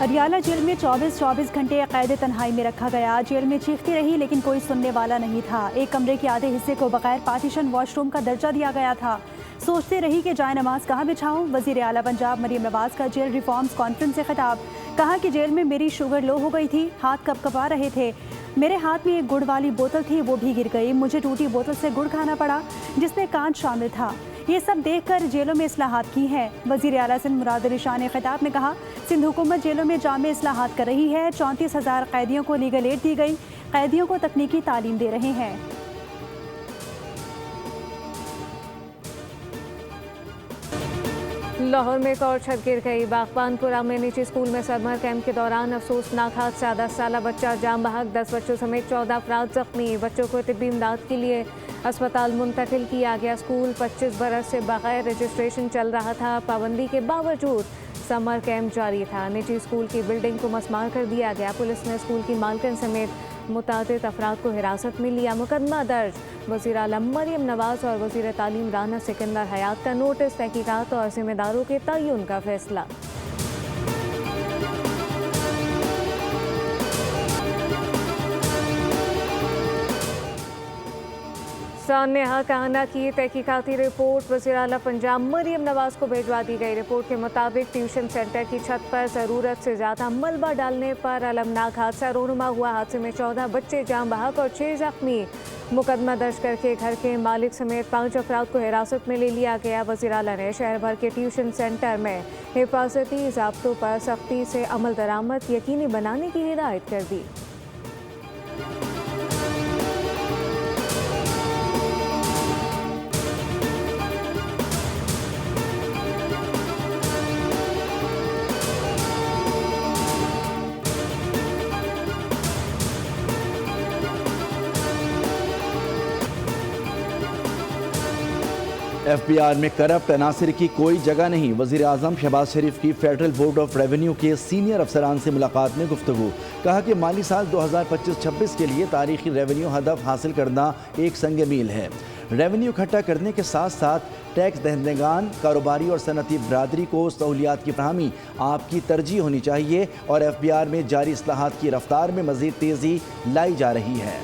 Adiala jail में 24 घंटे कैद तन्हाई में रखा गया। जेल में चीखती रही लेकिन कोई सुनने वाला नहीं था। एक कमरे के आधे हिस्से को बगैर पार्टीशन वॉशरूम का दर्जा दिया गया था। सोचते रही कि जाए नमाज कहाँ बिछाऊं। वजीर आला पंजाब मरियम नवाज का जेल रिफॉर्म्स कॉन्फ्रेंस से खिताब। कहा कि जेल में मेरी शुगर लो हो गई थी, हाथ कपकपा रहे थे। मेरे हाथ में एक गुड़ वाली बोतल थी, वो भी गिर गई। मुझे टूटी बोतल से गुड़ खाना पड़ा जिसमें कांच शामिल था। ये सब देखकर जेलों में इस्लाहात की हैं। वज़ीर आला सिंध मुराद अली शाह ने खिताब में कहा, सिंध हुकूमत जेलों में जामे इस्लाहात कर रही है। 34,000 कैदियों को लीगल एड दी गई। कैदियों को तकनीकी तालीम दे रहे हैं। लाहौर में एक और छत गिर गई। बागबानपुरा में निजी स्कूल में समर कैंप के दौरान अफसोसनाक हादसा। 10 साला बच्चा जाम बहक, 10 बच्चों समेत 14 अफराद जख्मी। बच्चों को तिब्बी इमदाद के लिए अस्पताल मुंतकिल किया गया। स्कूल 25 बरस से बगैर रजिस्ट्रेशन चल रहा था। पाबंदी के बावजूद समर कैंप जारी था। निजी स्कूल की बिल्डिंग को मसमार कर दिया गया। पुलिस ने स्कूल की मालकिन समेत मुतादिद अफराद को हिरासत में लिया। मुकदमा दर्ज। वज़ीर आला मरियम नवाज और वज़ीर तालीम राना सिकंदर हयात का नोटिस। तहकीकात और जिम्मेदारों के तयन का फैसला। सान्या कहना की तहकीकाती रिपोर्ट वज़ीर आला पंजाब मरियम नवाज को भिजवा दी गई। रिपोर्ट के मुताबिक ट्यूशन सेंटर की छत पर ज़रूरत से ज़्यादा मलबा डालने पर अलमनाक हादसा रोनुमा हुआ। हादसे में 14 बच्चे जाम बहक और 6 जख्मी। मुकदमा दर्ज करके घर के मालिक समेत 5 अफराद को हिरासत में ले लिया गया। वज़ीर आला ने शहर भर के ट्यूशन सेंटर में हिफाजती ज़ाब्तों पर सख्ती से अमल दरामद यकीनी बनाने की हिदायत कर दी। FBI में करप्ट अनासिर की कोई जगह नहीं। वज़ीर आज़म शहबाज शरीफ की फेडरल बोर्ड ऑफ रेवेन्यू के सीनियर अफसरान से मुलाकात में गुफ्तगू। कहा कि माली साल 2025-26 के लिए तारीखी रेवेन्यू हदफ हासिल करना एक संग मील है। रेवेन्यू इकट्ठा करने के साथ साथ टैक्स दहंदगान, कारोबारी और सनती बरादरी को सहूलियात की फराहमी आपकी तरजीह होनी चाहिए और FBI में जारी इस्लाहात की रफ्तार में मज़ीद तेज़ी लाई जा रही है।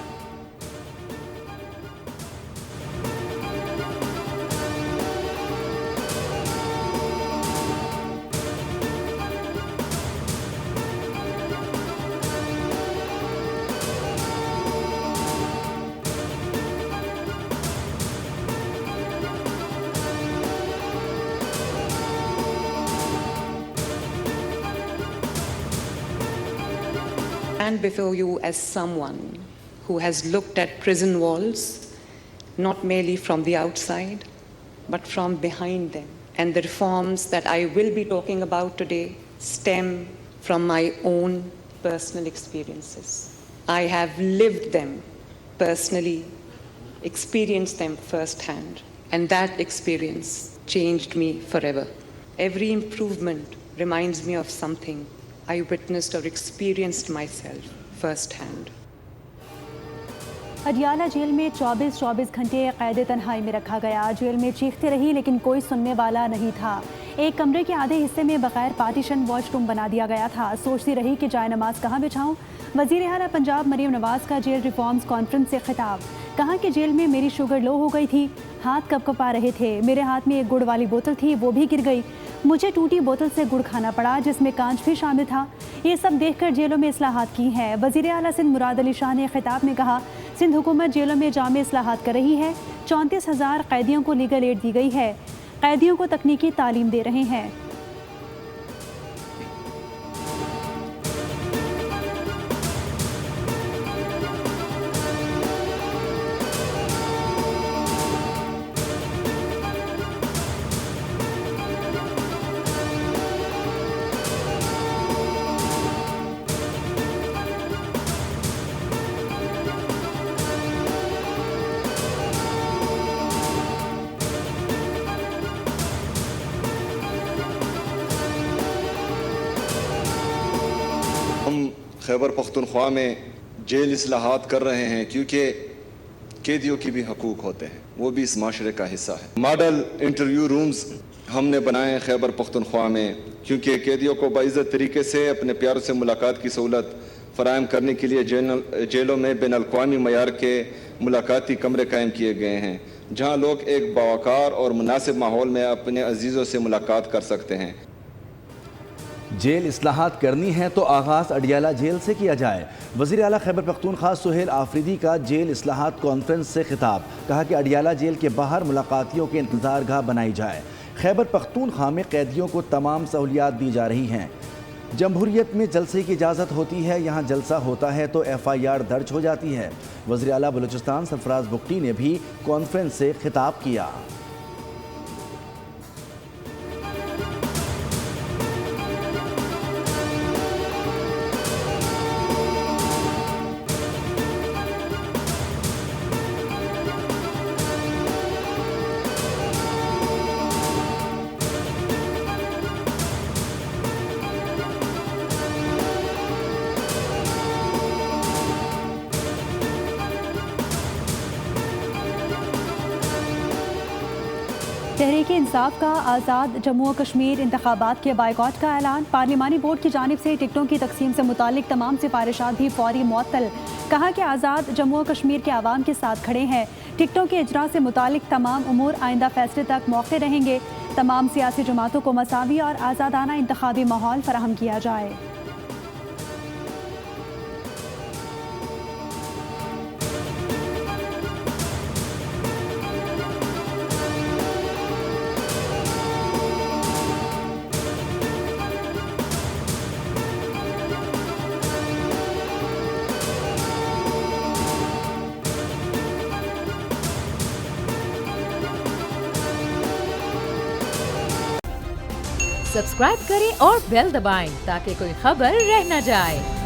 Stand before you as someone who has looked at prison walls not merely from the outside but from behind them, and the reforms that I will be talking about today stem from my own personal experiences. I have lived them personally, experienced them firsthand, and that experience changed me forever. Every improvement reminds me of something I witnessed or experienced myself firsthand. Adiala jail में 24 घंटे कैद तन्हाई में रखा गया। Jail में चीखते रही लेकिन कोई सुनने वाला नहीं था। एक कमरे के आधे हिस्से में बगैर पार्टीशन वॉशरूम बना दिया गया था। सोचती रही कि जाए नमाज कहाँ बिछाऊं। वज़ीर आला पंजाब मरियम नवाज का जेल रिफॉर्म्स कॉन्फ्रेंस से खिताब। कहा कि जेल में मेरी शुगर लो हो गई थी, हाथ कपकपा रहे थे। मेरे हाथ में एक गुड़ वाली बोतल थी, वो भी गिर गई। मुझे टूटी बोतल से गुड़ खाना पड़ा जिसमें कांच भी शामिल था। ये सब देखकर जेलों में इस्लाहात की हैं। वज़ीर आला सिंध मुराद अली शाह ने खिताब में कहा, सिंध हुकूमत जेलों में जामे इस्लाहात कर रही है। 34,000 कैदियों को लीगल एड दी गई है। कैदियों को तकनीकी तालीम दे रहे हैं। हम खैबर पख्तूनख्वा में जेल इस्लाहात कर रहे हैं क्योंकि कैदियों की भी हकूक़ होते हैं, वो भी इस माशरे का हिस्सा है। मॉडल इंटरव्यू रूम्स हमने बनाए हैं खैबर पख्तूनख्वा में, क्योंकि कैदियों को बाइज़्ज़त तरीके से अपने प्यारों से मुलाकात की सहूलत फ़राहम करने के लिए जेलों में बैन अल-अक़वामी मयार के मुलाकाती कमरे कायम किए गए हैं, जहाँ लोग एक बावकार और मुनासिब माहौल में अपने अजीज़ों से मुलाकात कर सकते हैं। जेल इस्लाहात करनी है तो आगाज़ अडियाला जेल से किया जाए। वज़ीर आला खैबर पख्तूनख्वा सुहेल आफरीदी का जेल इस्लाहात कॉन्फ्रेंस से खिताब। कहा कि अडियाला जेल के बाहर मुलाकातियों के इंतज़ार गाह बनाई जाए। खैबर पख्तूनख्वा में कैदियों को तमाम सहूलियात दी जा रही हैं। जमहूरियत में जलसे की इजाज़त होती है, यहाँ जलसा होता है तो FIR दर्ज हो जाती है। वज़ीर आला बलूचिस्तान सरफराज बुगटी ने भी कॉन्फ्रेंस से खिताब किया। तहरीक इंसाफ का आज़ाद जम्मू और कश्मीर इंतखाबात के बाइकॉट का ऐलान। पार्लिमानी बोर्ड की जानिब से टिकटों की तकसीम से मुतालिक तमाम सिफारिशात भी फौरी मुअत्तल। कहा कि आज़ाद जम्मू और कश्मीर के आवाम के साथ खड़े हैं। टिकटों के इजरा से मुतालिक तमाम उमूर आइंदा फैसले तक मौके रहेंगे। तमाम सियासी जमातों को मसावी और आज़ादाना इंतखाबी माहौल फराहम किया जाए। सब्सक्राइब करें और बेल दबाएं ताकि कोई खबर रह न जाए।